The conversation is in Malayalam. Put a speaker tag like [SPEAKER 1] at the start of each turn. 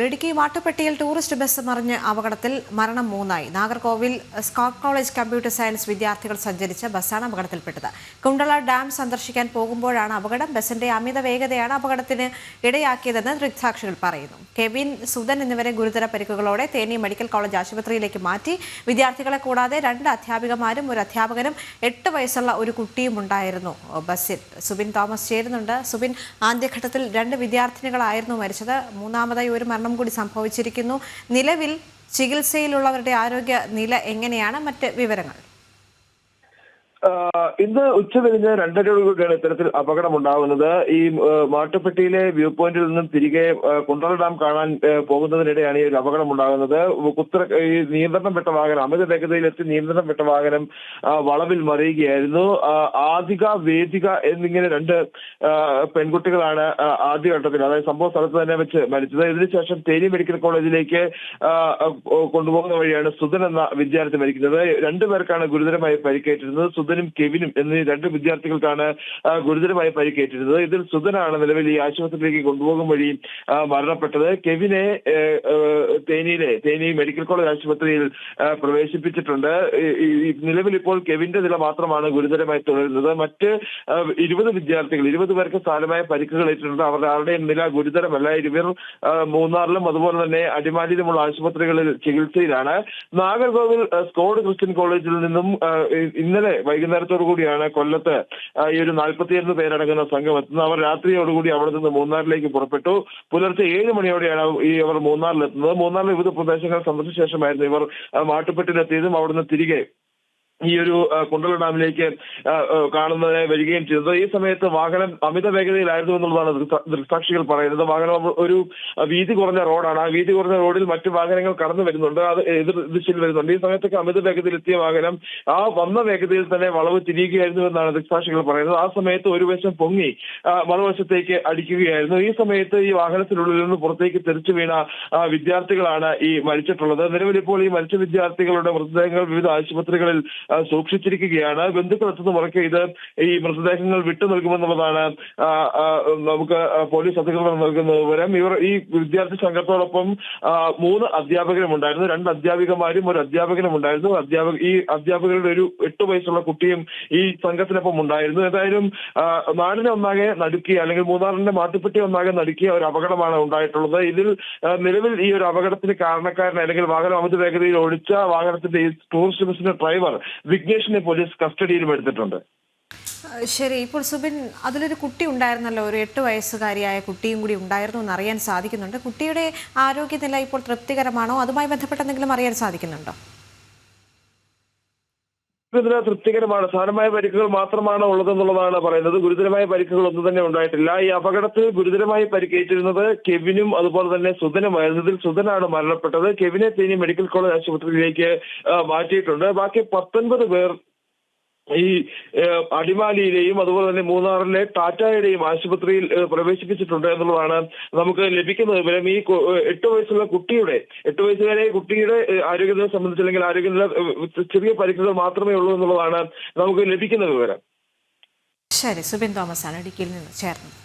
[SPEAKER 1] ഇടുക്കി മാട്ടുപ്പെട്ടിയിൽ ടൂറിസ്റ്റ് ബസ് മറിഞ്ഞ് അപകടത്തിൽ മരണം 3 Nagercoil Scott college computer science വിദ്യാർത്ഥികൾ സഞ്ചരിച്ച ബസ്സാണ് അപകടത്തിൽപ്പെട്ടത്. കുണ്ടള ഡാം സന്ദർശിക്കാൻ പോകുമ്പോഴാണ് അപകടം. ബസിന്റെ അമിത വേഗതയാണ് അപകടത്തിന് ഇടയാക്കിയതെന്ന് ദൃക്സാക്ഷികൾ പറയുന്നു. കെവിൻ, സുധൻ എന്നിവരെ ഗുരുതര പരിക്കുകളോടെ തേനി മെഡിക്കൽ കോളേജ് ആശുപത്രിയിലേക്ക് മാറ്റി. വിദ്യാർത്ഥികളെ കൂടാതെ 2 അധ്യാപികമാരും 1 അധ്യാപകനും 8 വയസ്സുള്ള ഒരു കുട്ടിയും ഉണ്ടായിരുന്നു ബസ്സിൽ. സുബിൻ തോമസ് ചേരുന്നുണ്ട്. സുബിൻ, ആദ്യഘട്ടത്തിൽ 2 വിദ്യാർത്ഥിനികളായിരുന്നു മരിച്ചത്. മൂന്നാമതായി ഒരു മരണം കൂടി സംഭവിച്ചിരിക്കുന്നു. നിലവിൽ ചികിത്സയിലുള്ളവരുടെ ആരോഗ്യ നില എങ്ങനെയാണ്? മറ്റ് വിവരങ്ങൾ?
[SPEAKER 2] ഇന്ന് ഉച്ചതിരിഞ്ഞ് 2:30 ഇത്തരത്തിൽ അപകടമുണ്ടാകുന്നത്. ഈ മാട്ടുപ്പെട്ടിയിലെ വ്യൂ പോയിന്റിൽ നിന്നും തിരികെ കുണ്ടള ഡാം കാണാൻ പോകുന്നതിനിടെയാണ് ഈ ഒരു അപകടം ഉണ്ടാകുന്നത്. ഈ നിയന്ത്രണം വിട്ട വാഹനം, അമിത വേഗതയിലെത്തി നിയന്ത്രണം വിട്ട വാഹനം വളവിൽ മറിയുകയായിരുന്നു. ആദിക, വേദിക എന്നിങ്ങനെ 2 പെൺകുട്ടികളാണ് ആദ്യഘട്ടത്തിൽ, അതായത് സംഭവ സ്ഥലത്ത് തന്നെ വെച്ച് മരിച്ചത്. ഇതിനുശേഷം തേനി മെഡിക്കൽ കോളേജിലേക്ക് കൊണ്ടുപോകുന്ന വഴിയാണ് സുധൻ എന്ന വിദ്യാർത്ഥി മരിക്കുന്നത്. 2 പേർക്കാണ് ഗുരുതരമായി പരിക്കേറ്റിരുന്നത്. സുധനും കെവിനും എന്നീ 2 വിദ്യാർത്ഥികൾക്കാണ് ഗുരുതരമായി പരിക്കേറ്റിരുന്നത്. ഇതിൽ സുധനാണ് നിലവിൽ ഈ ആശുപത്രിയിലേക്ക് കൊണ്ടുപോകും വഴി മരണപ്പെട്ടത്. കെവിനെ തേനി മെഡിക്കൽ കോളേജ് ആശുപത്രിയിൽ പ്രവേശിപ്പിച്ചിട്ടുണ്ട്. നിലവിൽ ഇപ്പോൾ കെവിന്റെ നില മാത്രമാണ് ഗുരുതരമായി തുടരുന്നത്. മറ്റ് 20 പേർക്ക് സാരമായ പരിക്കുകൾ ഏറ്റിട്ടുണ്ട്. അവരുടെ ആരുടെയും നില ഗുരുതരമല്ല. ഇവർ മൂന്നാറിലും അതുപോലെ തന്നെ അടിമാലിയിലുമുള്ള ആശുപത്രികളിൽ ചികിത്സയിലാണ്. നാഗർകോവിൽ സ്കോഡ് ക്രിസ്ത്യൻ കോളേജിൽ നിന്നും ഇന്നലെ വൈകുന്നേരത്തോടു കൂടിയാണ് കൊല്ലത്ത് ഈ ഒരു 41 പേരടങ്ങുന്ന സംഘം എത്തുന്നത്. അവർ രാത്രിയോടുകൂടി അവിടെ നിന്ന് മൂന്നാറിലേക്ക് പുറപ്പെട്ടു. പുലർച്ചെ 7 മണിയോടെയാണ് ഇവർ മൂന്നാറിലെത്തുന്നത്. മൂന്നാറിലെ വിവിധ പ്രദേശങ്ങൾ സന്ദർശിച്ച ശേഷമായിരുന്നു ഇവർ മാട്ടുപ്പെട്ടിലെത്തിയതും അവിടുന്ന് തിരികെ ഈ ഒരു കുണ്ടള ഡാമിലേക്ക് കാണുന്നതിനായി വരികയും ചെയ്തത്. ഈ സമയത്ത് വാഹനം അമിത വേഗതയിലായിരുന്നു എന്നുള്ളതാണ് ദൃക്സാക്ഷികൾ പറയുന്നത്. വാഹനം ഒരു വീതി കുറഞ്ഞ റോഡാണ്. ആ വീതി കുറഞ്ഞ റോഡിൽ മറ്റു വാഹനങ്ങൾ കടന്നു വരുന്നുണ്ട്, അത് എതിർ ദിശയിൽ വരുന്നുണ്ട്. ഈ സമയത്തൊക്കെ അമിത വേഗതയിലെത്തിയ വാഹനം ആ വന്ന വേഗതയിൽ തന്നെ വളവ് തിരിയുകയായിരുന്നു എന്നാണ് ദൃക്സാക്ഷികൾ പറയുന്നത്. ആ സമയത്ത് ഒരു വശം പൊങ്ങി മറുവശത്തേക്ക് അടിക്കുകയായിരുന്നു. ഈ സമയത്ത് ഈ വാഹനത്തിനുള്ളിൽ നിന്ന് പുറത്തേക്ക് തെറിച്ചു വീണ വിദ്യാർത്ഥികളാണ് ഈ മരിച്ചിട്ടുള്ളത്. നിലവിൽ ഇപ്പോൾ ഈ മരിച്ച വിദ്യാർത്ഥികളുടെ മൃതദേഹങ്ങൾ വിവിധ ആശുപത്രികളിൽ സൂക്ഷിച്ചിരിക്കുകയാണ്. ബന്ധുക്കൾ എത്തുന്ന മുറയ്ക്ക് ഈ മൃതദേഹങ്ങൾ വിട്ടു നൽകുമെന്നുള്ളതാണ് നമുക്ക് പോലീസ് അധികൃതർ നൽകുന്ന വിവരം. ഈ വിദ്യാർത്ഥി സംഘത്തോടൊപ്പം 3 അധ്യാപകരും ഉണ്ടായിരുന്നു. 2 അധ്യാപികമാരും 1 അധ്യാപകനും ഉണ്ടായിരുന്നു. ഈ അധ്യാപകരുടെ ഒരു 8 വയസ്സുള്ള കുട്ടിയും ഈ സംഘത്തിനൊപ്പം ഉണ്ടായിരുന്നു. ഏതായാലും നാടിനെ ഒന്നാകെ നടുക്കിയ, അല്ലെങ്കിൽ മൂന്നാറിന്റെ മാട്ടുപ്പെട്ടി ഒന്നാകെ നടുക്കിയ ഒരു അപകടമാണ് ഉണ്ടായിട്ടുള്ളത്. ഇതിൽ നിലവിൽ ഈ ഒരു അപകടത്തിന് കാരണക്കാരൻ, അല്ലെങ്കിൽ വാഹനം അമിത വേഗതയിൽ ഓടിച്ച വാഹനത്തിന്റെ ഈ ടൂറിസ്റ്റ് ബസിന്റെ ഡ്രൈവർ വിഘ്നേഷിനെ പോലീസ് കസ്റ്റഡിയിലും എടുത്തിട്ടുണ്ട്.
[SPEAKER 1] ശരി, ഇപ്പോൾ സുബിൻ, അതിലൊരു കുട്ടി ഉണ്ടായിരുന്നല്ലോ, ഒരു 8 വയസ്സുകാരിയായ കുട്ടിയും കൂടി ഉണ്ടായിരുന്നു എന്ന് അറിയാൻ സാധിക്കുന്നുണ്ട്. കുട്ടിയുടെ ആരോഗ്യനില ഇപ്പോൾ തൃപ്തികരമാണോ? അതുമായി ബന്ധപ്പെട്ട് എന്തെങ്കിലും അറിയാൻ സാധിക്കുന്നുണ്ടോ?
[SPEAKER 2] തൃപ്തികരമാണ്. സാരമായ പരിക്കുകൾ മാത്രമാണ് ഉള്ളതെന്നുള്ളതാണ് പറയുന്നത്. ഗുരുതരമായ പരിക്കുകൾ ഒന്നും തന്നെ ഉണ്ടായിട്ടില്ല. ഈ അപകടത്തിൽ ഗുരുതരമായി പരിക്കേറ്റിരുന്നത് കെവിനും അതുപോലെ തന്നെ സുധനുമായിരുന്നു. ഇതിൽ സുധനാണ് മരണപ്പെട്ടത്. കെവിനെ തേനി മെഡിക്കൽ കോളേജ് ആശുപത്രിയിലേക്ക് മാറ്റിയിട്ടുണ്ട്. ബാക്കി 19 പേർ ഈ അടിമാലിയിലെയും അതുപോലെ തന്നെ മൂന്നാറിലെ ടാറ്റയുടെയും ആശുപത്രിയിൽ പ്രവേശിപ്പിച്ചിട്ടുണ്ട് എന്നുള്ളതാണ് നമുക്ക് ലഭിക്കുന്ന വിവരം. ഈ 8 വയസ്സുള്ള കുട്ടിയുടെ 8 വയസ്സുകാരെ കുട്ടിയുടെ ആരോഗ്യനില സംബന്ധിച്ച്, അല്ലെങ്കിൽ ആരോഗ്യനില ചെറിയ പരിക്കുകൾ മാത്രമേ ഉള്ളൂ എന്നുള്ളതാണ് നമുക്ക് ലഭിക്കുന്ന വിവരം.
[SPEAKER 1] ശരി, സുബിൻ തോമസ് ആണ് ഇടുക്കിയിൽ നിന്ന് ചേർന്നത്.